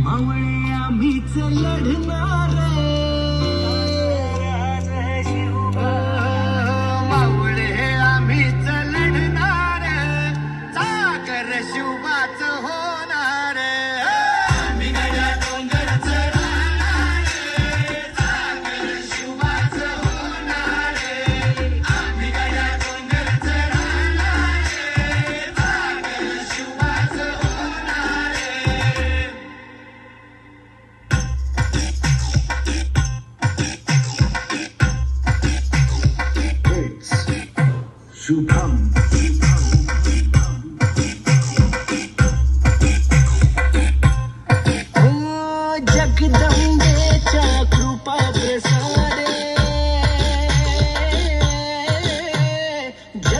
मावळे आम्हीच लढणार, मावळे आम्हीच लढणार, सागर शिवबाच होणार. आम्ही गड्या डोंगरच राहणार, सागर शिवबाच होणार. आम्ही गड्या डोंगरच राहणार, सागर शिवबाच होणार. Shubham.